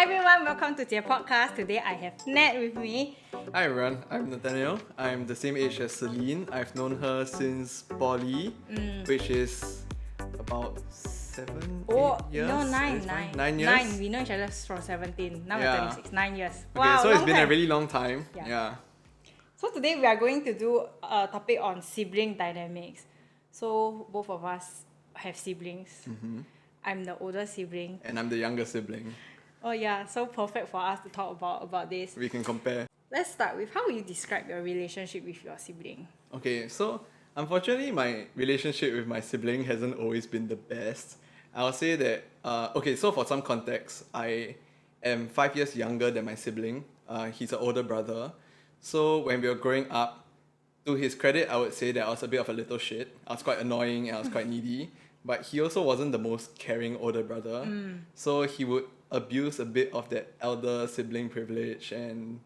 everyone, welcome to their podcast. Today I have Nat with me. Hi everyone, I'm Nathaniel. I'm the same age as Celine. I've known her since poly, which is about 7-8 years. No, Nine years. We know each other from 17. Now Yeah. we're 26. 9 years. Okay, Wow, so it's long been time. a really long time. Yeah. Yeah. So today we are going to do a topic on sibling dynamics. So both of us have siblings. I'm the older sibling. And I'm the younger sibling. Oh yeah, so perfect for us to talk about this. We can compare. Let's start with how will you describe your relationship with your sibling? Okay, so unfortunately, my relationship with my sibling hasn't always been the best. I'll say that, so for some context, I am 5 years younger than my sibling. He's an older brother. So when we were growing up, to his credit, I would say that I was a bit of a little shit. I was quite annoying and I was quite needy. But he also wasn't the most caring older brother. So he would abuse a bit of that elder sibling privilege. And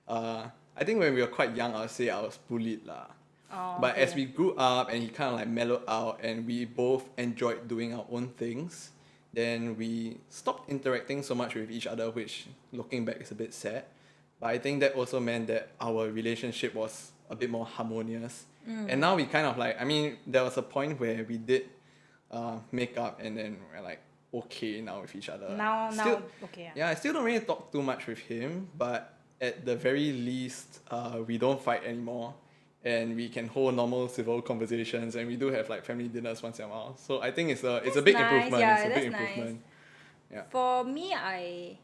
I think when we were quite young, I would say I was bullied lah. Oh, But okay. as we grew up and he kind of like mellowed out and we both enjoyed doing our own things, then we stopped interacting so much with each other, which looking back is a bit sad. But I think that also meant that our relationship was a bit more harmonious. And now we kind of like, there was a point where we did make up and then we're like okay now with each other. Now, okay. Yeah, I still don't really talk too much with him, but at the very least, we don't fight anymore. And we can hold normal civil conversations, and we do have like family dinners once in a while. So I think it's a big nice. improvement. Yeah, it's a big that's improvement. nice. Yeah. For me, I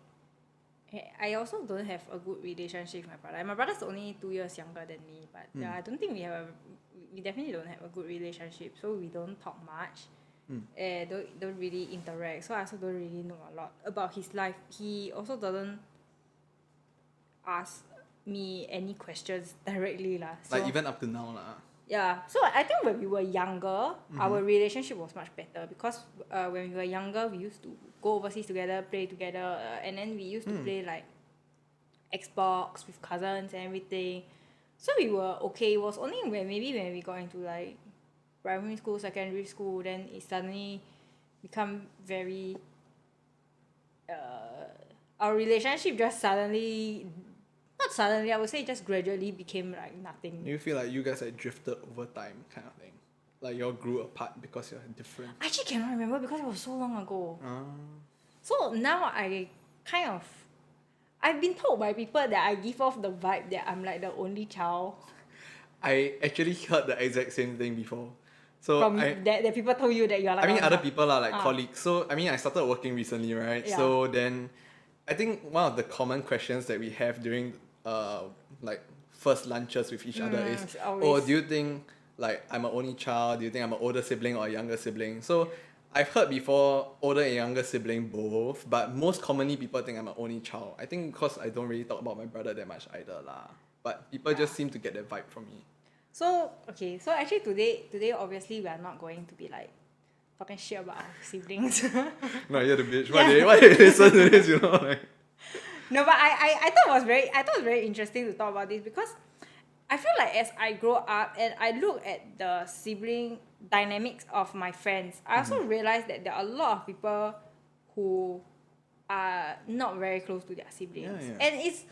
also don't have a good relationship with my brother. My brother's only 2 years younger than me, but yeah, I don't think we definitely don't have a good relationship. So we don't talk much. Don't really interact. So I also don't really know a lot about his life. He also doesn't ask me any questions directly lah. So, Like even up to now lah. yeah, so I think when we were younger, our relationship was much better because when we were younger, we used to go overseas together, play together, and then we used to play like Xbox with cousins and everything. So we were okay. It was only when we got into like primary school, secondary school, then it suddenly become very. Our relationship just suddenly. Not suddenly, I would say just gradually became like nothing. You feel like you guys like drifted over time kind of thing? Like you all grew apart because you're different? I actually cannot remember because it was so long ago. So now I've been told by people that I give off the vibe that I'm like the only child. I actually heard the exact same thing before. So From that people told you that you're like other people are like colleagues. So I started working recently, right? Yeah. So then I think one of the common questions that we have during like first lunches with each other is, always. do you think like I'm an only child? Do you think I'm an older sibling or a younger sibling? So I've heard before older and younger sibling both, but most commonly people think I'm an only child. I think because I don't really talk about my brother that much either lah. But people just seem to get that vibe from me. So actually today obviously we are not going to be like talking shit about our siblings. No, you're the bitch. Why they listen to this, you know? Like, No, but I thought it was very interesting to talk about this because I feel like as I grow up and I look at the sibling dynamics of my friends, I also realize that there are a lot of people who are not very close to their siblings. Yeah. And it's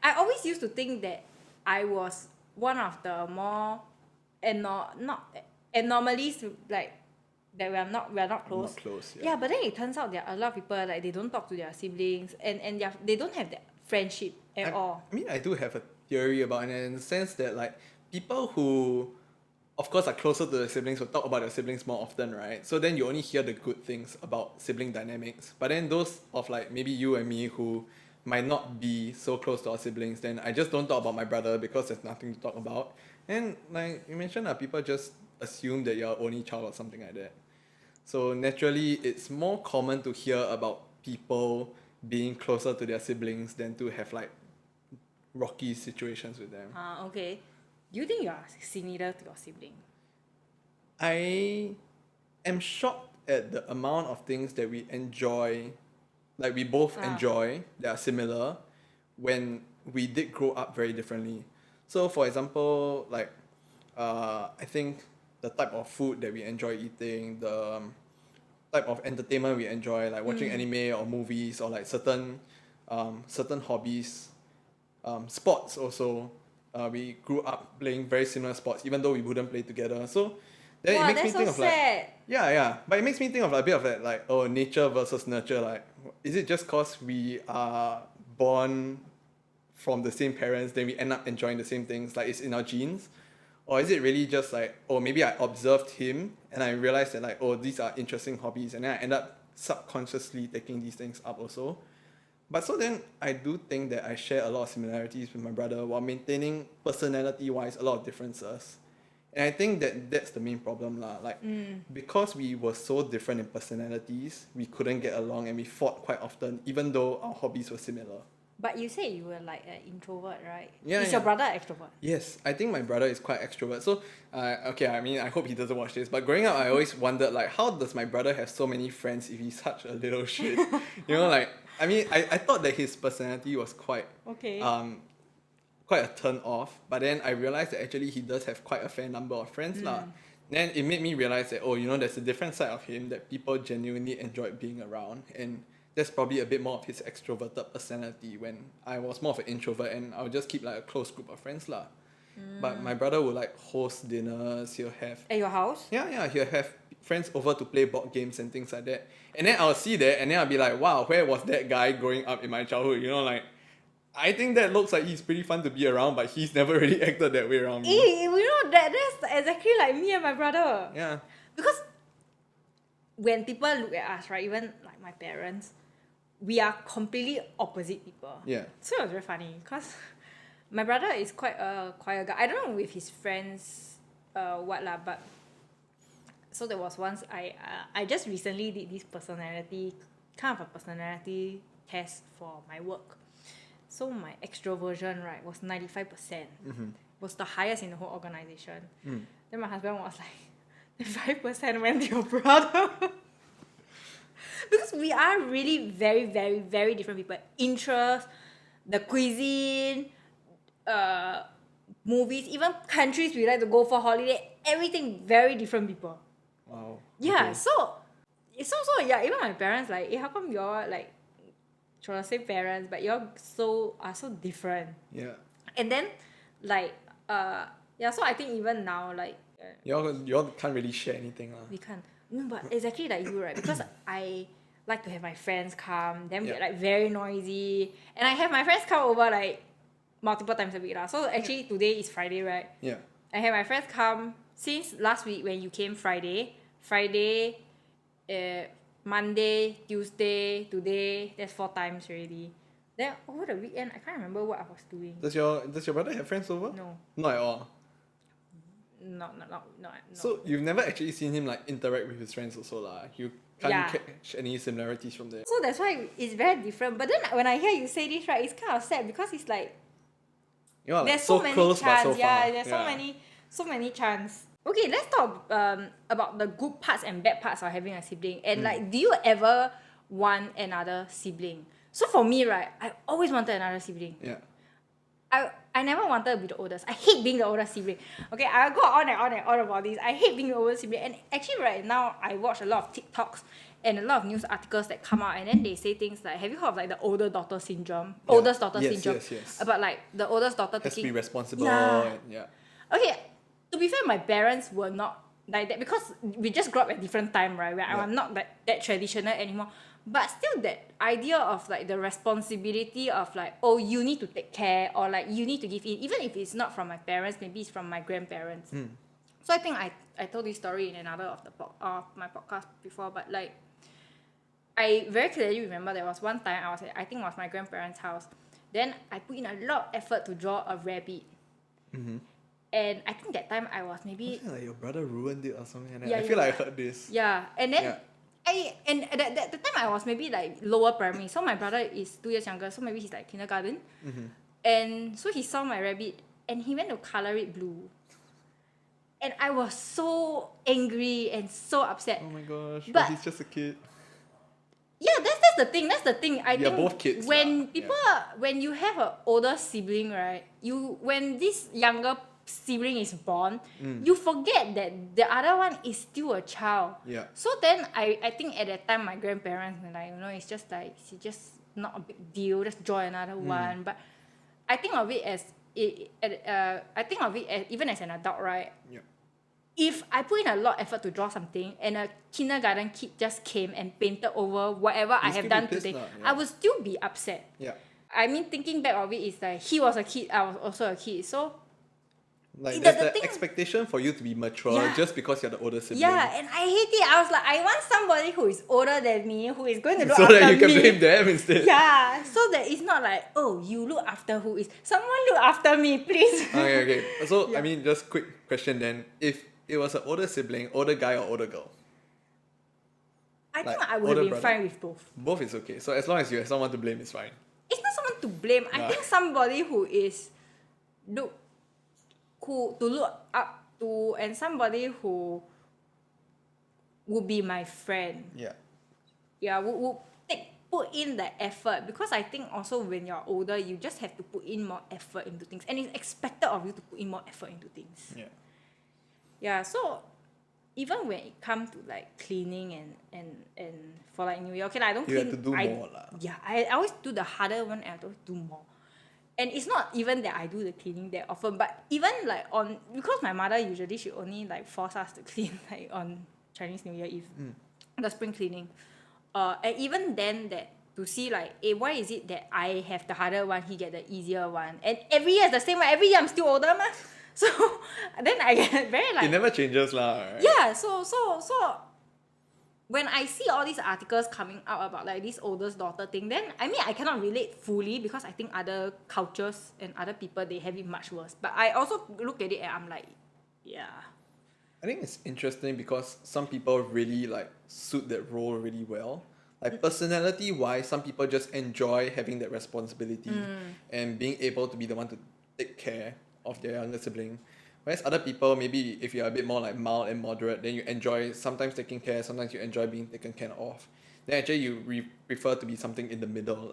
I always used to think that I was one of the more not anomalies like that we are not close. not close. Yeah, but then it turns out there are a lot of people like they don't talk to their siblings and they don't have that friendship at all. I do have a theory about it in the sense that like people who of course are closer to their siblings will talk about their siblings more often, right? So then you only hear the good things about sibling dynamics. But then those of like maybe you and me who might not be so close to our siblings, then I just don't talk about my brother because there's nothing to talk about. And like you mentioned, people just assume that you're only child or something like that. So naturally, it's more common to hear about people being closer to their siblings than to have like rocky situations with them. Okay. Do you think you are similar to your sibling? I am shocked at the amount of things that we enjoy, like we both enjoy, that are similar when we did grow up very differently. So for example, like I think the type of food that we enjoy eating, type of entertainment we enjoy, like watching anime or movies or like certain hobbies. Sports also. We grew up playing very similar sports, even though we wouldn't play together. So then it Wow, makes me that's think so of like sad. yeah. But it makes me think of like, a bit of that like, oh, nature versus nurture. Like, is it just cause we are born from the same parents, then we end up enjoying the same things, like it's in our genes? Or is it really just like, oh, maybe I observed him and I realized that like, oh, these are interesting hobbies, and then I end up subconsciously taking these things up also. But so then I do think that I share a lot of similarities with my brother while maintaining personality-wise a lot of differences. And I think that that's the main problem lah. Like, because we were so different in personalities, we couldn't get along and we fought quite often, even though our hobbies were similar. But you said you were like an introvert, right? Yeah, Is yeah. your brother an extrovert? Yes, I think my brother is quite extrovert. So, okay, I mean, I hope he doesn't watch this. But growing up, I always wondered, like, how does my brother have so many friends if he's such a little shit? You know, like, I mean, I thought that his personality was quite Okay. quite a turn off. But then I realized that actually he does have quite a fair number of friends lah. Then it made me realize that, oh, you know, there's a different side of him that people genuinely enjoyed being around, and that's probably a bit more of his extroverted personality, when I was more of an introvert and I would just keep like a close group of friends lah. But my brother would like host dinners, he'll have At your house? he'll have friends over to play board games and things like that. And then I'll see that and then I'll be like, wow, where was that guy growing up in my childhood? You know, like, I think that looks like he's pretty fun to be around, but he's never really acted that way around me. You know, that's exactly like me and my brother. Yeah. Because when people look at us, right, even like my parents, we are completely opposite people. Yeah. So it was very funny because my brother is quite a quiet guy. I don't know with his friends what lah, but so there was once I just recently did this kind of a personality test for my work. So my extroversion, right, was 95%. Was the highest in the whole organization. Then my husband was like, 5% went to your brother. Because we are really very, very, very different people. Interests, the cuisine, movies, even countries we like to go for holiday, everything very different people. Wow. Yeah, Okay. so yeah, even my parents like, how come you're like from the same parents, but you're are so different. Yeah. And then like so I think even now like Y'all can't really share anything lah. we can't. No, but exactly like you, right? Because I like to have my friends come, then we get like very noisy, and I have my friends come over like multiple times a week lah. So actually today is Friday, right? Yeah. I have my friends come since last week when you came Friday, Monday, Tuesday, today. That's 4 times already. Then over the weekend, I can't remember what I was doing. Does your brother have friends over? No, Not at all. no. So you've never actually seen him like interact with his friends also lah. You can't Yeah. catch any similarities from there. So that's why it's very different. But then when I hear you say this, right, it's kind of sad because it's like You know, like, there's so many close but chance. so far. Yeah, there's so many chance. Okay, let's talk about the good parts and bad parts of having a sibling. And like, do you ever want another sibling? So for me, right, I always wanted another sibling. Yeah. I never wanted to be the oldest. I hate being the oldest sibling. Okay, I'll go on and on and on about this. I hate being the oldest sibling. And actually right now, I watch a lot of TikToks and a lot of news articles that come out, and then they say things like, have you heard of like the older daughter syndrome? Yeah. Oldest daughter Yes, syndrome. yes. About like the oldest daughter Has to taking... be responsible. Yeah. And, yeah. Okay, to be fair, my parents were not like that because we just grew up at different time, right? Where I'm not that traditional anymore. But still that idea of like the responsibility of like, oh, you need to take care, or like you need to give in, even if it's not from my parents, maybe it's from my grandparents. So I think I told this story in another of my podcast before, but like I very clearly remember there was one time I think it was my grandparents' house. Then I put in a lot of effort to draw a rabbit. And I think that time I was maybe... I feel like your brother ruined it or something like that. Yeah, I feel yeah. like I heard this. Yeah, and then Yeah. at the time I was maybe like lower primary. So my brother is 2 years younger, so maybe he's like kindergarten. And so he saw my rabbit and he went to color it blue. And I was so angry and so upset. Oh my gosh, but But- he's just a kid. Yeah, that's the thing. That's the thing. I We are think both kids when lah. people when you have an older sibling, right? When this younger sibling is born, you forget that the other one is still a child. Yeah. So then I think at that time my grandparents were like, it's just like, it's just not a big deal, just join another one. But I think of it as even as an adult, right? Yeah. If I put in a lot of effort to draw something and a kindergarten kid just came and painted over whatever I have still be done pissed today, lah, yeah. I would still be upset. Yeah. I mean, thinking back of it is like, he was a kid, I was also a kid. So, Like The- there's the the thing- expectation for you to be mature Yeah. just because you're the older sibling. yeah, and I hate it. I was like, I want somebody who is older than me, who is going to look So after that you can me. blame them instead. Yeah, so that it's not like, oh, you look after who is. Someone look after me, please. Okay. So Yeah. I mean, just quick question then. If it was an older sibling, older guy or older girl? I think Like, I would have older been brother. fine with both. Both is okay. So as long as you have someone to blame, it's fine. It's not someone to blame. I Yeah. think somebody who is look to look up to, and somebody who would be my friend. Yeah. Yeah, would put in the effort, because I think also when you're older, you just have to put in more effort into things, and it's expected of you to put in more effort into things. Yeah. Yeah, so even when it comes to like cleaning and for like New Year, okay, I don't You clean. have to do I, more lah. Yeah, I always do the harder one, and I always do more. And it's not even that I do the cleaning that often, but even like because my mother usually she only like force us to clean like on Chinese New Year Eve, the spring cleaning. And even then, that to see like, why is it that I have the harder one, he get the easier one, and every year is the same one. Every year I'm still older, ma. So then I get very like, It never changes lah, right? yeah. So when I see all these articles coming out about like this oldest daughter thing, then I mean I cannot relate fully, because I think other cultures and other people, they have it much worse. But I also look at it and I'm like, yeah. I think it's interesting because some people really like suit that role really well. Like personality wise, some people just enjoy having that responsibility and being able to be the one to take care of their younger sibling. Whereas other people, maybe if you're a bit more like mild and moderate, then you enjoy sometimes taking care, sometimes you enjoy being taken care of. Then actually you prefer to be something in the middle.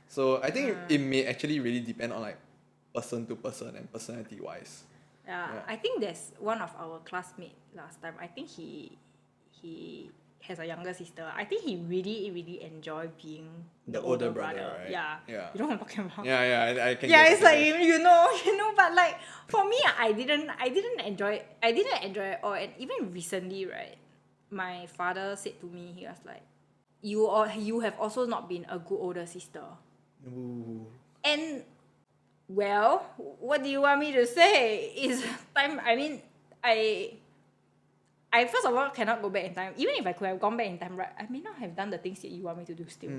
So I think it may actually really depend on like person to person and personality wise. Yeah, I think there's one of our classmates last time. I think he has a younger sister. I think he really enjoy being the older brother. right? Yeah. Yeah. You know what I'm talking about? Yeah, I can Yeah, guess it's that. like you know, but like for me, I didn't enjoy it all. And even recently, right, my father said to me, he was like, you have also not been a good older sister. Ooh. And well, what do you want me to say? It's time. I mean, I first of all cannot go back in time. Even if I could have gone back in time, right, I may not have done the things that you want me to do still.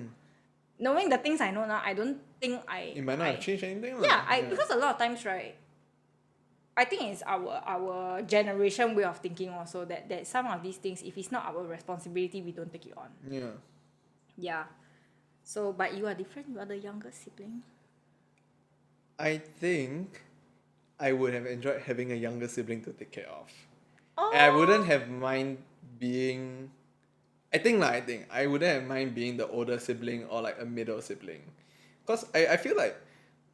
Knowing the things I know now, I don't think It might not have changed anything. Yeah, because a lot of times, right, I think it's our generation way of thinking also, that some of these things, if it's not our responsibility, we don't take it on. Yeah. Yeah. So, but you are different. You are the younger sibling. I think I would have enjoyed having a younger sibling to take care of. Oh. And I wouldn't have mind being... I think I wouldn't have mind being the older sibling or like a middle sibling. Because I feel like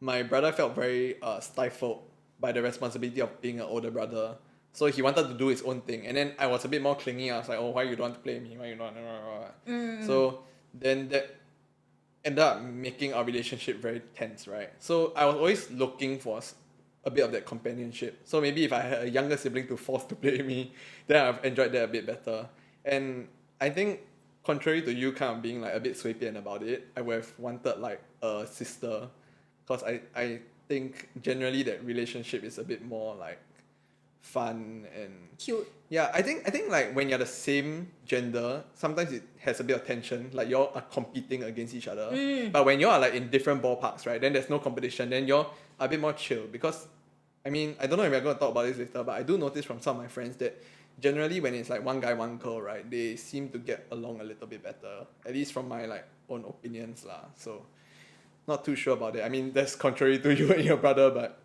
my brother felt very stifled by the responsibility of being an older brother. So he wanted to do his own thing. And then I was a bit more clingy. I was like, oh, why you don't want to play me? Why you don't want... So then that ended up making our relationship very tense, right? So I was always looking for a bit of that companionship. So maybe if I had a younger sibling to force to play me, then I've enjoyed that a bit better. And I think contrary to you kind of being like a bit swapian about it, I would have wanted like a sister, because I think generally that relationship is a bit more like fun and Cute. yeah, I think like when you're the same gender, sometimes it has a bit of tension. Like y'all are competing against each other. But when y'all are like in different ballparks, right, then there's no competition. Then y'all are a bit more chill. Because I mean, I don't know if we're gonna talk about this later, but I do notice from some of my friends that generally when it's like one guy, one girl, right, they seem to get along a little bit better. At least from my like own opinions lah. So not too sure about it. I mean, that's contrary to you and your brother, but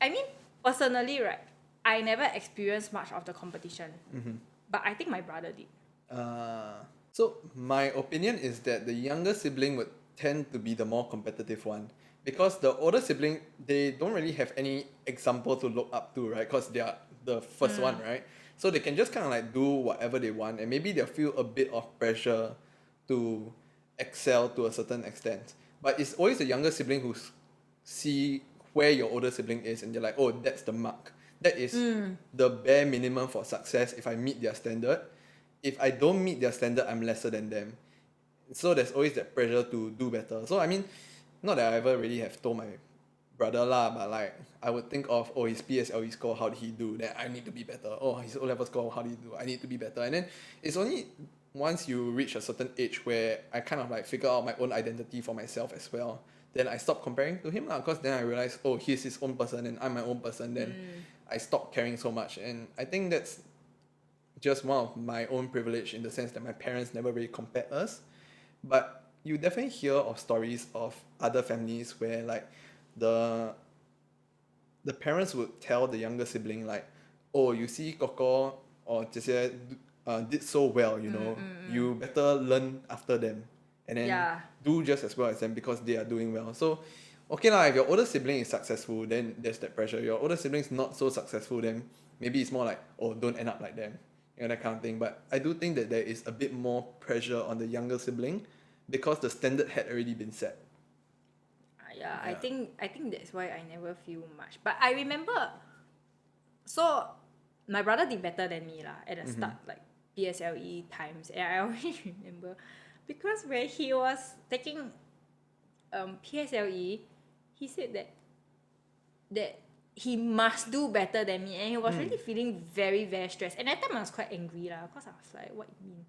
I mean, personally, right, I never experienced much of the competition. But I think my brother did. So my opinion is that the younger sibling would tend to be the more competitive one, because the older sibling, they don't really have any example to look up to, right? Because they are the first one, right? So they can just kind of like do whatever they want, and maybe they'll feel a bit of pressure to excel to a certain extent. But it's always the younger sibling who see where your older sibling is, and they're like, oh, that's the mark. That is the bare minimum for success if I meet their standard. If I don't meet their standard, I'm lesser than them. So there's always that pressure to do better. So I mean, not that I ever really have told my brother lah, but like I would think of, oh, his PSLE score, how did he do? Then I need to be better. Oh, his O-level score, how did he do? I need to be better. And then it's only once you reach a certain age where I kind of like figure out my own identity for myself as well. Then I stop comparing to him lah, because then I realize, oh, he's his own person and I'm my own person. Then I stop caring so much. And I think that's just one of my own privilege in the sense that my parents never really compared us. But you definitely hear of stories of other families where like the parents would tell the younger sibling like, oh, you see Koko or 这些 did so well, you know, you better learn after them and then do just as well as them because they are doing well. So okay lah, if your older sibling is successful, then there's that pressure. Your older sibling is not so successful, then maybe it's more like, oh, don't end up like them, you know, that kind of thing. But I do think that there is a bit more pressure on the younger sibling because the standard had already been set. Yeah, I think that's why I never feel much. But I remember, so my brother did better than me lah at the start, like PSLE times, and I always remember because when he was taking PSLE, he said that he must do better than me, and he was really feeling very, very stressed. And that time I was quite angry lah, because I was like, what you mean?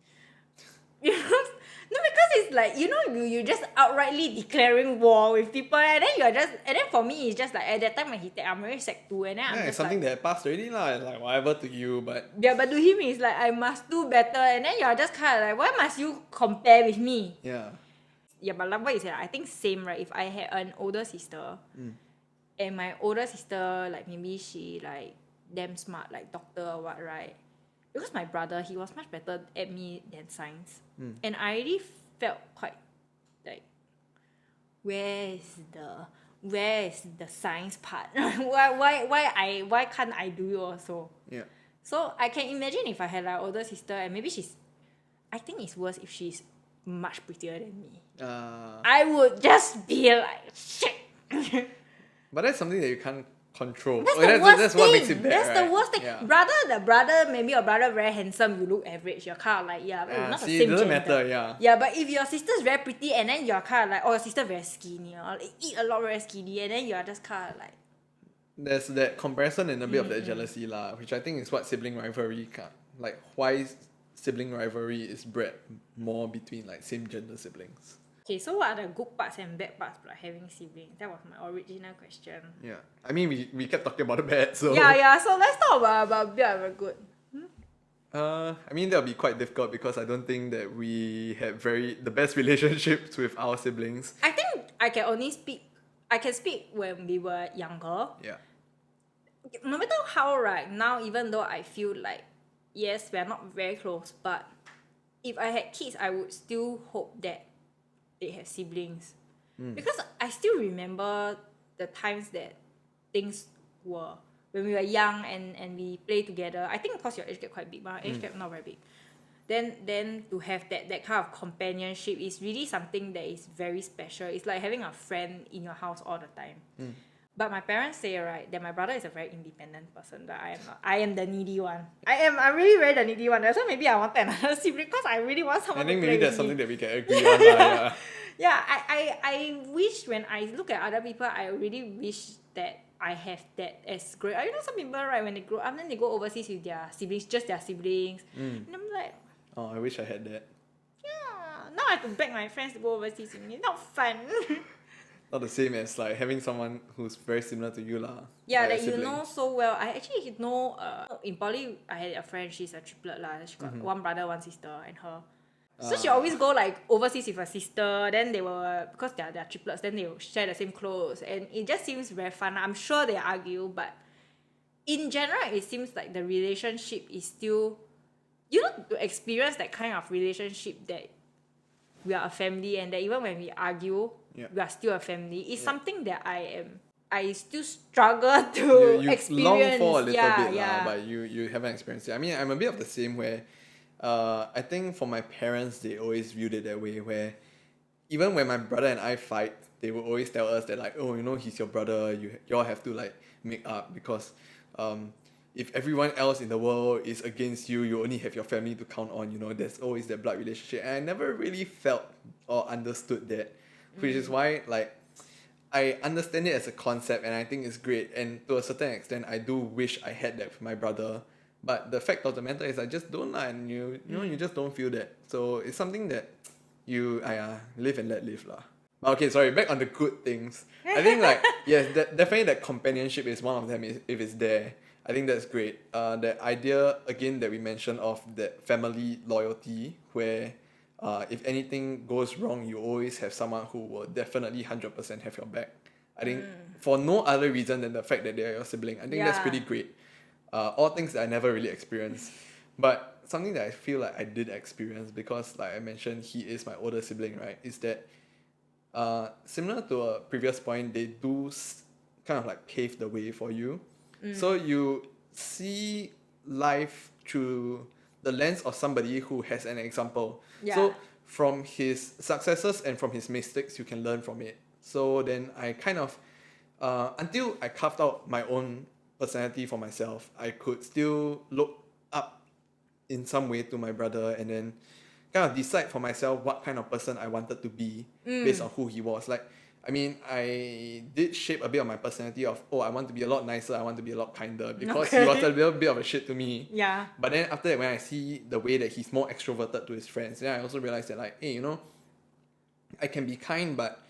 You know? No, because it's like, you know, you just outrightly declaring war with people, and then you're just, and then for me it's just like at that time when he take, I'm already sec 2, and then I'm just it's something like, that passed already lah, like whatever to you, but yeah, but to him it's like I must do better, and then you're just kind of like, why must you compare with me? yeah, but like what you said, I think same, right? If I had an older sister, and my older sister, like maybe she like damn smart, like doctor or what, right? Because my brother, he was much better at me than science, and I already felt quite like, where is the science part? why can't I do it also? yeah. So I can imagine if I had an older sister, and maybe I think it's worse if she's much prettier than me. I would just be like, shit. But that's something that you can't control. That's That's what makes it bad. That's right? the worst thing. Yeah. The brother, maybe your brother very handsome, you look average. You're kind of like, we're not the See, same it doesn't gender. matter, yeah. Yeah, but if your sister's very pretty and then you're kind of like, oh, your sister very skinny, or like, eat a lot very skinny, and then you're just kind of like, There's that comparison and a bit of that jealousy lah, which I think is what sibling rivalry like why sibling rivalry is bred more between like same gender siblings. okay, so what are the good parts and bad parts of like having siblings? That was my original question. Yeah, I mean we kept talking about the bad, so Yeah, so let's talk about bad and good. I mean that'll be quite difficult because I don't think that we had the best relationships with our siblings. I think I can speak when we were younger. Yeah. No matter how, right, now even though I feel like, yes, we're not very close, but if I had kids, I would still hope that they have siblings. Because I still remember the times that things were, when we were young and we play together. I think because your age gap quite big, but our age gap not very big. Then to have that kind of companionship is really something that is very special. It's like having a friend in your house all the time. But my parents say, right, that my brother is a very independent person, that I am not. I am the needy one. I'm really very the needy one. That's why maybe I wanted another sibling, because I really want someone to play I think maybe that's with something me. that we can agree on. Yeah. Yeah, I wish when I look at other people, I really wish that I have that as great. You know, some people, right, when they grow up, then they go overseas with their siblings, just their siblings. And I'm like, Oh, I wish I had that. yeah, now I have to beg my friends to go overseas with me. Not fun. Not the same as like having someone who's very similar to you lah. Yeah, like a that you sibling. know so well. I actually know, in poly, I had a friend, she's a triplet lah. She got one brother, one sister, and her. So she always go like overseas with her sister, then they were, because they're triplets, then they will share the same clothes, and it just seems very fun. I'm sure they argue, but in general, it seems like the relationship is still, you know, to experience that kind of relationship that we are a family, and that even when we argue, we are still a family. It's something that I still struggle to You experience. long for a little bit yeah. but you haven't experienced it. I mean, I'm a bit of the same where I think for my parents, they always viewed it that way, where even when my brother and I fight, they will always tell us that like, oh, you know, he's your brother, you all have to like make up, because if everyone else in the world is against you, you only have your family to count on, you know, there's always that blood relationship. And I never really felt or understood that, which is why like I understand it as a concept and I think it's great, and to a certain extent I do wish I had that with my brother. But the fact of the matter is I just don't lah, and you know you just don't feel that. So it's something that you live and let live lah. Okay, sorry, back on the good things. I think like yes, definitely that companionship is one of them, if it's there. I think that's great. That idea again that we mentioned of that family loyalty, where if anything goes wrong, you always have someone who will definitely 100% have your back. I think for no other reason than the fact that they are your sibling. I think that's pretty great. All things that I never really experienced. But something that I feel like I did experience, because like I mentioned, he is my older sibling, right? Is that similar to a previous point, they do kind of like pave the way for you. So you see life through the lens of somebody who has an example. So from his successes and from his mistakes, you can learn from it. So then I kind of, until I carved out my own personality for myself, I could still look up in some way to my brother, and then kind of decide for myself what kind of person I wanted to be based on who he was. Like, I mean, I did shape a bit of my personality of, oh, I want to be a lot nicer, I want to be a lot kinder, because he was a little bit of a shit to me. Yeah. But then after that, when I see the way that he's more extroverted to his friends, then I also realized that like, hey, you know, I can be kind, but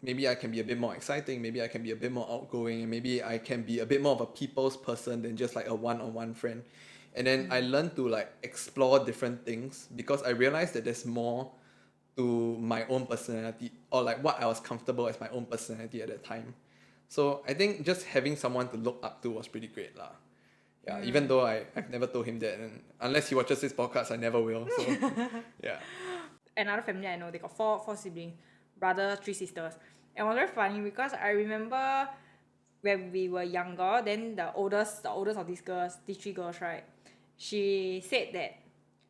maybe I can be a bit more exciting, maybe I can be a bit more outgoing, and maybe I can be a bit more of a people's person than just like a one-on-one friend. And then I learned to like explore different things, because I realized that there's more to my own personality, or like what I was comfortable as my own personality at that time. So I think just having someone to look up to was pretty great lah. Yeah, even though I've never told him that, and unless he watches this podcast, I never will. So yeah. Another family I know, they got four siblings, brother, 3 sisters. And it was very funny because I remember when we were younger, then the oldest of these 3 girls, right? She said that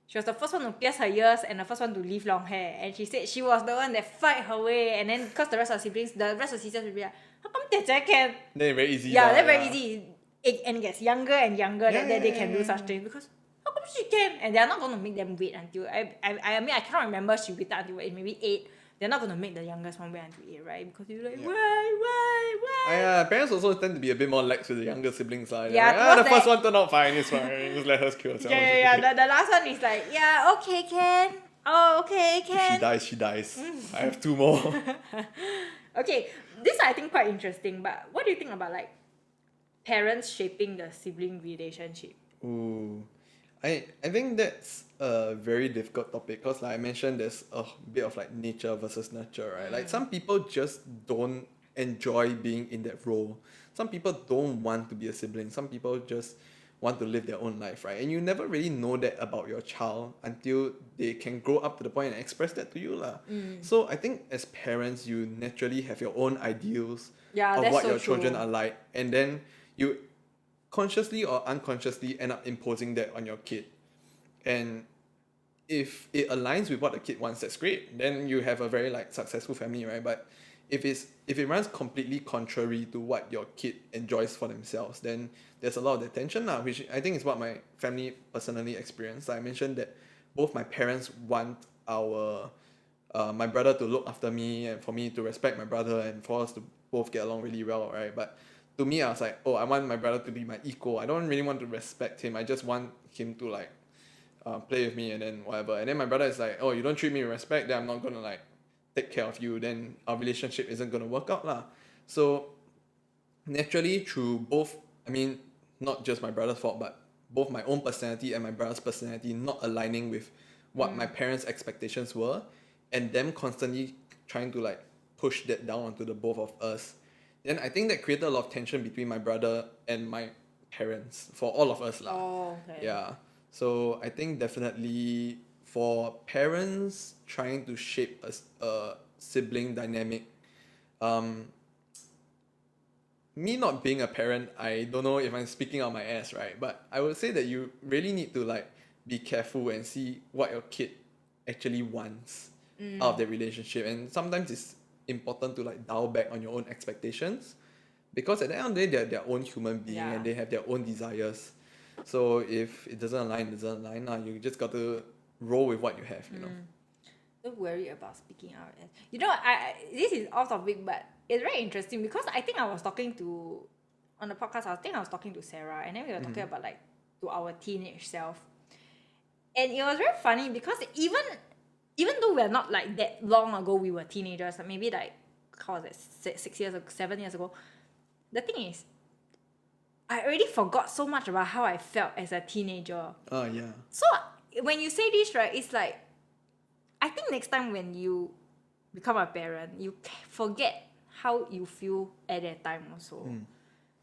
she was the first one to pierce her ears and the first one to leave long hair. And she said she was the one that fight her way. And then because the rest of the sisters will be like, how come Jie can? Then very easy. Yeah, they're very easy. And it gets younger and younger that they can do such things, because how come she can? And they're not going to make them wait until I mean I cannot remember she waited until maybe 8. They're not going to make the youngest one wait until 8, right? Because you're like, why? Parents also tend to be a bit more lax with the younger siblings. Yeah, the first one turned out fine, it's fine. Just let her kill herself. Yeah. The last one is like, yeah, okay, can. Oh, okay, can. If she dies. I have 2 more. Okay, this I think quite interesting, but what do you think about like parents shaping the sibling relationship? Ooh. I think that's a very difficult topic, because like I mentioned, there's a bit of like nature versus nurture, right? Like some people just don't enjoy being in that role. Some people don't want to be a sibling. Some people just want to live their own life, right? And you never really know that about your child until they can grow up to the point and express that to you lah. So I think as parents, you naturally have your own ideals of what your children are like, and then you consciously or unconsciously end up imposing that on your kid. And if it aligns with what the kid wants, that's great. Then you have a very like successful family, right? But if it runs completely contrary to what your kid enjoys for themselves, then there's a lot of that tension now, which I think is what my family personally experienced. I mentioned that both my parents want my brother to look after me, and for me to respect my brother, and for us to both get along really well, right? But to me, I was like, oh, I want my brother to be my equal. I don't really want to respect him. I just want him to like play with me and then whatever. And then my brother is like, oh, you don't treat me with respect, then I'm not gonna like take care of you. Then our relationship isn't gonna work out lah. So naturally, through both, I mean, not just my brother's fault, but both my own personality and my brother's personality not aligning with what my parents' expectations were, and them constantly trying to like push that down onto the both of us, then I think that created a lot of tension between my brother and my parents, for all of us lah. Oh, okay. Yeah. So I think definitely for parents trying to shape a sibling dynamic, um, me not being a parent, I don't know if I'm speaking out my ass, right? But I would say that you really need to like be careful and see what your kid actually wants out of the relationship. And sometimes it's important to like dial back on your own expectations because at the end of the day, they're their own human being Yeah. and they have their own desires. So if it doesn't align, it doesn't align. You just got to roll with what you have, you know. Don't worry about speaking out. You know, this is off topic, but it's very interesting because I think I was talking to on the podcast. I was talking to Sarah, and then we were talking about like to our teenage self, and it was very funny because even though we're not like that long ago, we were teenagers. Like maybe like how was it 6 years ago, 7 years ago. The thing is, I already forgot so much about how I felt as a teenager. Oh, yeah. So when you say this, right, it's like I think next time when you become a parent, you forget how you feel at that time also.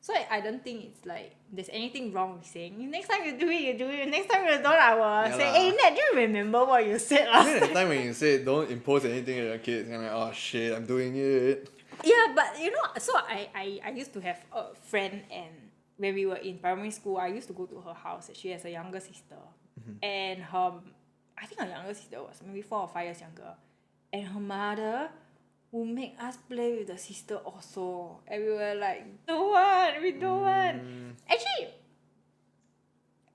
So I don't think it's like there's anything wrong with saying next time you do it, you do it. Next time you don't, I will say, hey Ned, do you remember what you said last Even time? the time when you say don't impose anything on your kids, I'm like, oh shit, I'm doing it. Yeah, but you know, so I used to have a friend, and when we were in primary school, I used to go to her house. She has a younger sister, and I think her younger sister was maybe 4 or 5 years younger, and her mother would make us play with the sister also, and we were like, we don't want. Actually,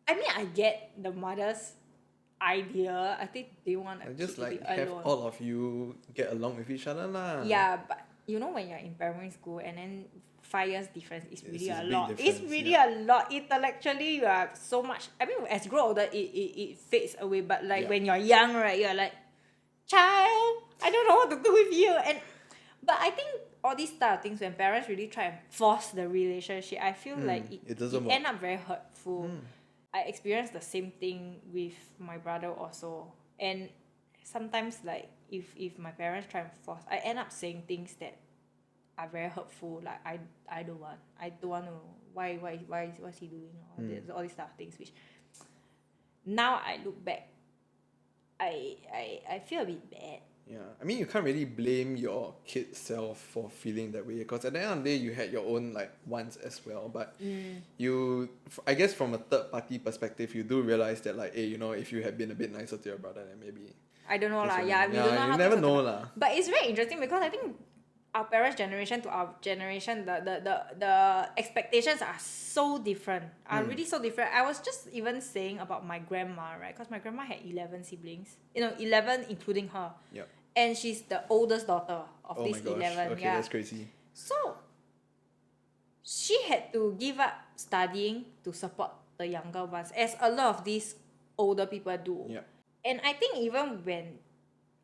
I mean, I get the mother's idea. I think they want a Just kid to like be have alone. all of you get along with each other lah. Yeah, but you know when you're in primary school and then 5 years difference is really It's a a big lot. It's difference, really yeah. a lot. Intellectually, you are so much. I mean, as you grow older, it fades away. But like Yeah. when you're young, right, you're like, child, I don't know what to do with you. But I think all these type of things, when parents really try and force the relationship, I feel like it doesn't it work. end up very hurtful. I experienced the same thing with my brother also, and sometimes like if my parents try and force, I end up saying things that are very hurtful. Like I don't want to. What's he doing? All these type of things. Which now I look back, I feel a bit bad. Yeah, I mean, you can't really blame your kid self for feeling that way because at the end of the day, you had your own like wants as well. But I guess from a third party perspective, you do realize that like, hey, you know, if you had been a bit nicer to your brother, then maybe. I don't know lah. That's Yeah, what- we don't know you how never things will know turn out. lah. But it's very interesting because I think our parents' generation to our generation, the expectations are so different. Are really so different. I was just even saying about my grandma, right? Because my grandma had 11 siblings. 11 including her. Yep. And she's the oldest daughter of Oh these my gosh. 11. Okay, Yeah. that's crazy. So she had to give up studying to support the younger ones, as a lot of these older people do. Yep. And I think even when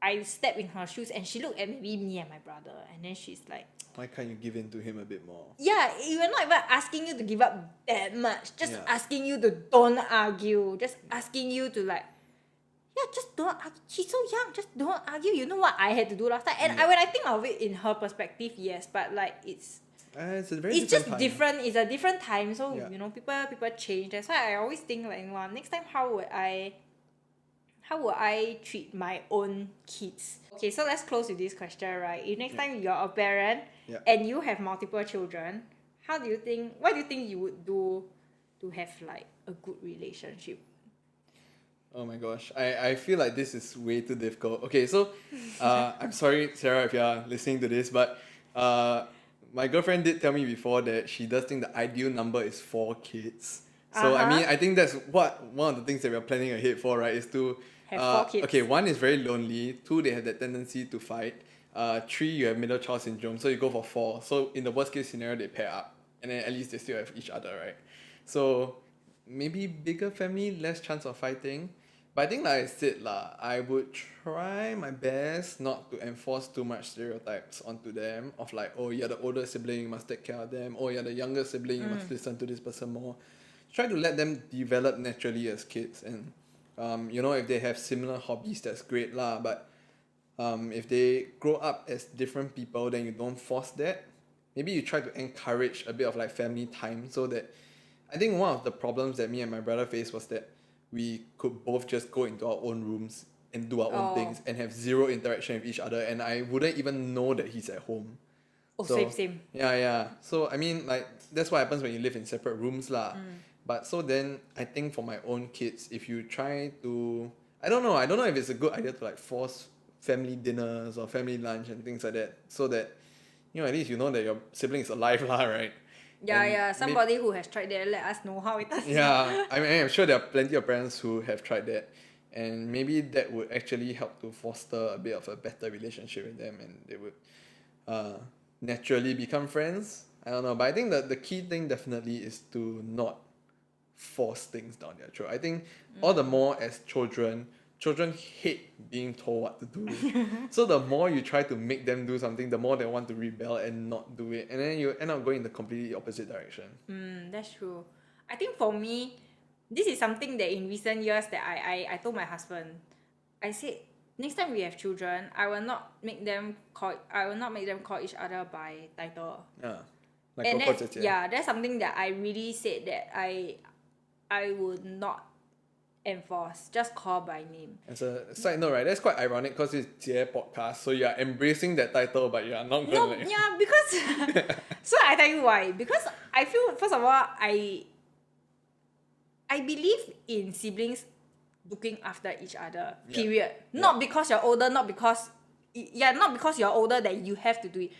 I step in her shoes and she looked at maybe me and my brother, and then she's like, Why can't you give in to him a bit more? yeah, we're not even asking you to give up that much. Just Yeah. asking you to don't argue. Just asking you to like, yeah, just don't argue. She's so young, just don't argue. You know what I had to do last time? And when I think of it in her perspective, yes, but like it's It's a very it's just time. different. It's a different time. So Yeah. you know, people change. That's why I always think like, well, next time how would I treat my own kids? Okay, so let's close with this question, right? If next time you're a parent and you have multiple children, what do you think you would do to have like a good relationship? Oh my gosh, I feel like this is way too difficult. Okay, so I'm sorry, Sarah, if you're listening to this, but my girlfriend did tell me before that she does think the ideal number is 4 kids. So I mean, I think that's one of the things that we're planning ahead for, right? Is to Have 4 kids. Okay, 1 is very lonely. 2, they have that tendency to fight. 3, you have middle child syndrome, so you go for 4. So in the worst case scenario, they pair up, and then at least they still have each other, right? So maybe bigger family, less chance of fighting. But I think like I said I would try my best not to enforce too much stereotypes onto them of like, oh, you're the older sibling, you must take care of them. Oh, you're the younger sibling, you must listen to this person more. Try to let them develop naturally as kids, and if they have similar hobbies, that's great lah. But if they grow up as different people, then you don't force that. Maybe you try to encourage a bit of like family time, so that I think one of the problems that me and my brother faced was that we could both just go into our own rooms and do our own things and have zero interaction with each other, and I wouldn't even know that he's at home. Oh, So, same. Yeah. So I mean, like, that's what happens when you live in separate rooms lah. But so then I think for my own kids, if you try to, I don't know if it's a good idea to like force family dinners or family lunch and things like that, so that, you know, at least you know that your sibling is alive lah, right? Yeah. Somebody who has tried that, let us know how it is. Yeah, I mean, I'm sure there are plenty of parents who have tried that, and maybe that would actually help to foster a bit of a better relationship with them, and they would naturally become friends. I don't know, but I think that the key thing definitely is to not force things down their throat. I think all the more as children hate being told what to do. So the more you try to make them do something, the more they want to rebel and not do it, and then you end up going in the completely opposite direction. That's true. I think for me, this is something that in recent years that I told my husband. I said, next time we have children, I will not make them call each other by title. Yeah. Like And Coco Jie. that's something that I really said that I would not enforce. Just call by name. As a side note, right, that's quite ironic because it's Jie podcast, so you are embracing that title, but you are not going to Because so I tell you why. Because I feel, first of all, I believe in siblings looking after each other. Period. Not because you're older, not because you're older that you have to do it.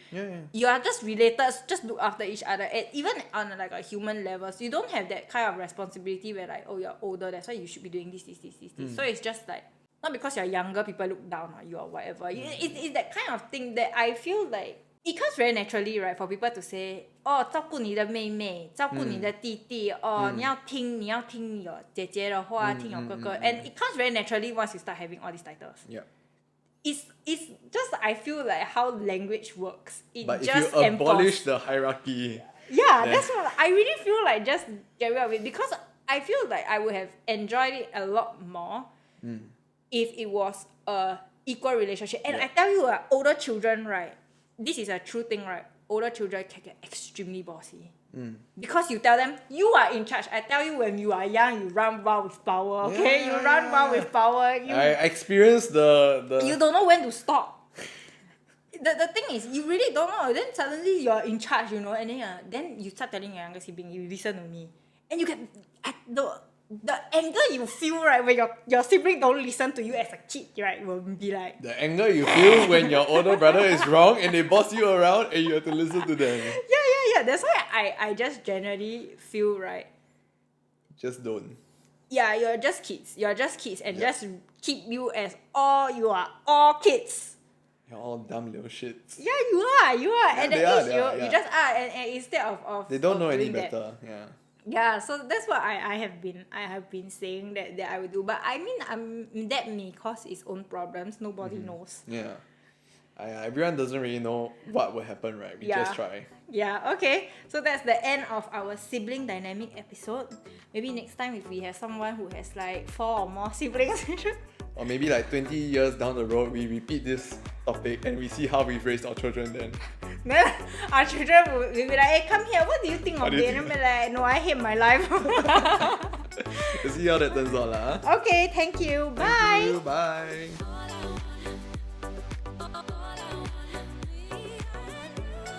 You are just related, just look after each other. And even on like a human level, so you don't have that kind of responsibility where like, oh, you're older, that's why you should be doing this. So it's just like, not because you're younger, people look down on you or whatever. It's that kind of thing that I feel like it comes very naturally, right, for people to say, oh, 照顾你的妹妹，照顾你的弟弟，你要听你姐姐的话，听哥哥. And it comes very naturally once you start having all these titles. Yeah. It's just, I feel like how language works. But just if you abolish the hierarchy, that's what I really feel like. Just get rid of it, because I feel like I would have enjoyed it a lot more if it was a equal relationship. And I tell you, older children, right, this is a true thing, right? Older children can get extremely bossy. Because you tell them, you are in charge. I tell you, when you are young, you run wild with power, okay? You run wild with power. I experienced the... You don't know when to stop. The thing is, you really don't know. Then suddenly you're in charge, you know, and then you start telling your younger sibling, you listen to me. And you get... The anger you feel, right, when your sibling don't listen to you as a kid, right, will be like... The anger you feel when your older brother is wrong and they boss you around and you have to listen to them. Yeah. That's why I just generally feel, right... Just don't. Yeah, you're just kids. And just keep you as you are all kids. You're all dumb little shits. Yeah, you are. Yeah, At that age, you just are. And instead of they don't know any doing that, better. Yeah. Yeah, so that's what I have been saying that I would do. But I mean, that may cause its own problems. Nobody knows. Yeah. Everyone doesn't really know what will happen, right? We just try. Yeah, okay. So that's the end of our sibling dynamic episode. Maybe next time if we have someone who has like 4 or more siblings. Or maybe like 20 years down the road, we repeat this topic and we see how we've raised our children then. Then our children will be like, hey, come here, what do you think of it? And I'll be like, no, I hate my life. Let's see how that turns out. Okay, thank you. Bye. Thank you. Bye.